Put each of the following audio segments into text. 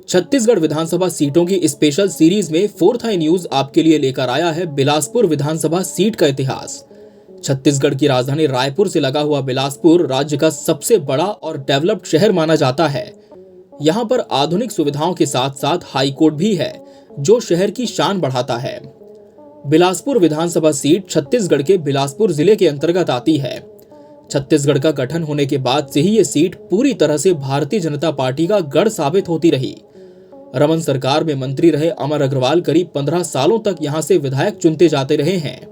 छत्तीसगढ़ विधानसभा सीटों की special series में फोर्थ आई न्यूज आपके लिए लेकर आया है बिलासपुर विधानसभा सीट का इतिहास। छत्तीसगढ़ की राजधानी रायपुर से लगा हुआ बिलासपुर राज्य का सबसे बड़ा और डेवलप्ड शहर माना जाता है। यहाँ पर आधुनिक सुविधाओं के साथ साथ हाई कोर्ट भी है, जो शहर की शान बढ़ाता है। बिलासपुर विधानसभा सीट छत्तीसगढ़ के बिलासपुर जिले के अंतर्गत आती है। छत्तीसगढ़ का गठन होने के बाद से ही ये सीट पूरी तरह से भारतीय जनता पार्टी का गढ़ साबित होती रही। रमन सरकार में मंत्री रहे अमर अग्रवाल करीब 15 सालों तक यहां से विधायक चुनते जाते रहे हैं।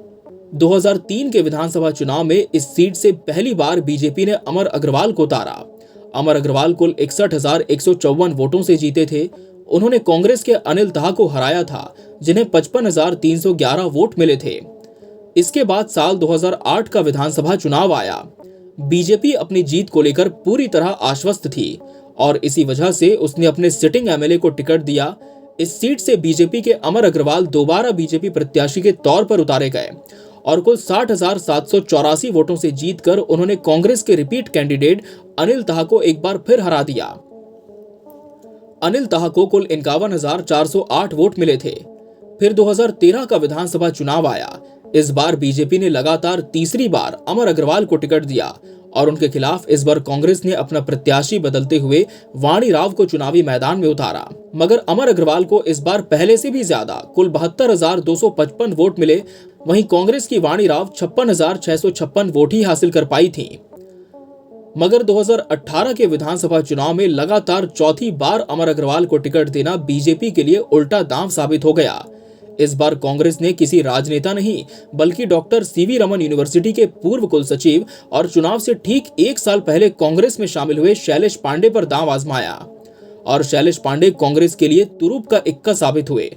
2003 के विधानसभा चुनाव में इस सीट से पहली बार बीजेपी ने अमर अग्रवाल को उतारा। अमर अग्रवाल कुल 61,154 वोटों से जीते थे। उन्होंने कांग्रेस के अनिल तहा को हराया था, जिन्हें 55,311 वोट मिले थे। इसके बाद साल 2008 का विधानसभा चुनाव आया। बीजेपी अपनी जीत को लेकर पूरी तरह आश्वस्त थी और इसी वजह से उसने अपने सिटिंग एमएलए को टिकट दिया। इस सीट से बीजेपी के अमर अग्रवाल दोबारा बीजेपी प्रत्याशी के तौर पर उतारे गए और कुल 60,784 वोटों से जीतकर उन्होंने कांग्रेस के रिपीट कैंडिडेट अनिल तहा को एक बार फिर हरा दिया। अनिल तहा को कुल 51,408 वोट मिले थे। फिर 2013 का विधानसभा चुनाव आया। इस बार बीजेपी ने लगातार तीसरी बार अमर अग्रवाल को टिकट दिया और उनके खिलाफ इस बार कांग्रेस ने अपना प्रत्याशी बदलते हुए वाणी राव को चुनावी मैदान में उतारा। मगर अमर अग्रवाल को इस बार पहले से भी ज्यादा कुल 72,255 वोट मिले। वहीं कांग्रेस की वाणी राव 56,656 वोट ही हासिल कर पाई थी। मगर 2018 के विधानसभा चुनाव में लगातार चौथी बार अमर अग्रवाल को टिकट देना बीजेपी के लिए उल्टा दांव साबित हो गया। इस बार कांग्रेस ने किसी राजनेता नहीं बल्कि डॉक्टर सीवी रमन यूनिवर्सिटी के पूर्व कुल सचिव और चुनाव से ठीक एक साल पहले कांग्रेस में शामिल हुए शैलेश पांडे पर दांव आजमाया और शैलेश पांडे कांग्रेस के लिए तुरुप का इक्का साबित हुए।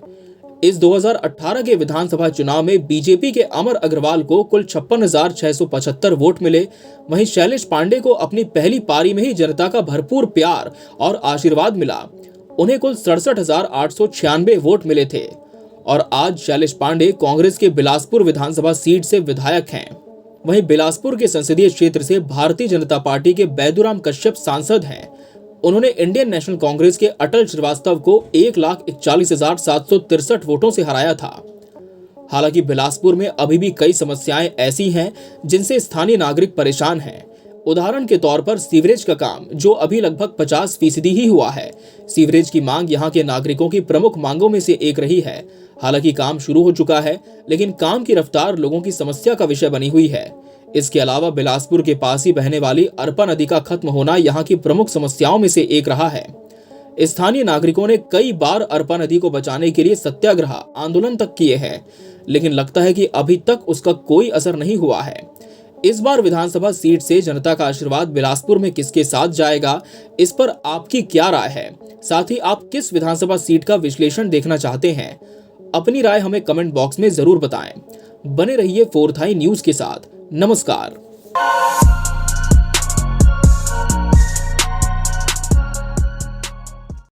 इस 2018 के विधानसभा चुनाव में बीजेपी के अमर अग्रवाल को कुल 56,675 वोट मिले। वहीं शैलेश पांडे को अपनी पहली पारी में ही जनता का भरपूर प्यार और आशीर्वाद मिला। उन्हें कुल 67,896 वोट मिले थे और आज शैलेश पांडे कांग्रेस के बिलासपुर विधानसभा सीट से विधायक हैं। वहीं बिलासपुर के संसदीय क्षेत्र से भारतीय जनता पार्टी के बैदुराम कश्यप सांसद हैं। उन्होंने इंडियन नेशनल कांग्रेस के अटल श्रीवास्तव को 1,41,763 वोटों से हराया था। हालांकि बिलासपुर में अभी भी कई समस्याएं ऐसी हैं जिनसे स्थानीय नागरिक परेशान हैं। उदाहरण के तौर पर सीवरेज का काम, जो अभी लगभग 50% ही हुआ है। सीवरेज की मांग यहाँ के नागरिकों की प्रमुख मांगों में से एक रही है। हालांकि काम शुरू हो चुका है, लेकिन काम की रफ्तार लोगों की समस्या का विषय बनी हुई है। इसके अलावा बिलासपुर के पास ही बहने वाली अरपा नदी का खत्म होना यहाँ की प्रमुख समस्याओं में से एक रहा है। स्थानीय नागरिकों ने कई बार अरपा नदी को बचाने के लिए सत्याग्रह आंदोलन तक किए हैं, लेकिन लगता है कि अभी तक उसका कोई असर नहीं हुआ है। इस बार विधानसभा सीट से जनता का आशीर्वाद बिलासपुर में किसके साथ जाएगा, इस पर आपकी क्या राय है? साथ ही आप किस विधानसभा सीट का विश्लेषण देखना चाहते हैं? अपनी राय हमें कमेंट बॉक्स में जरूर बताएं। बने रहिए फोर्थ आई न्यूज के साथ। नमस्कार।